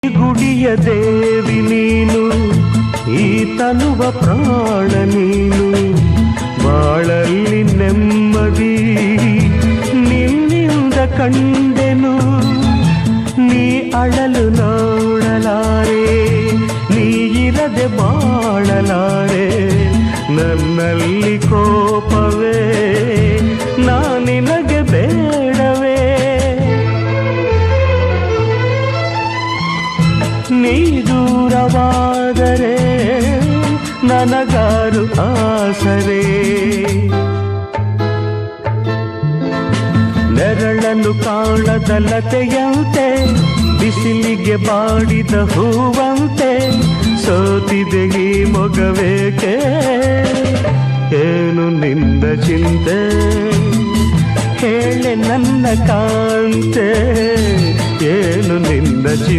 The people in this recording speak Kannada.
ಗುಡಿಯ ದೇವಿ ನೀನು, ಈ ತನುವ ಪ್ರಾಣ ನೀನು, ಬಾಳಲ್ಲಿ ನೆಮ್ಮದಿ ನಿನ್ನಿಂದ ಕಂಡೆನು. ನೀ ಅಳಲು ನೋಡಲಾರೆ, ನೀ ಇರದೆ ಬಾಳಲಾರೆ, ನನ್ನಲ್ಲಿ ಕೋಪವೇ ನಿನಗೆ ಬೇಡವೇ. ನೀ ದೂರವಾದರೆ ನನಗಾರು ಆಸರೆ, ನೆರಳನ್ನು ಕಾಣದ ಲತೆಯಂತೆ, ಬಿಸಿಲಿಗೆ ಬಾಡಿದ ಹೂವಂತೆ, ಸೋತಿದೆ ಈ ಮೊಗವೇಕೆ, ಏನು ನಿಂದ ಚಿಂತೆ, ಹೇಳೆ ನನ್ನ ಕಾಂತೆ, ಏನು ನಿಂದ ಚಿಂತೆ.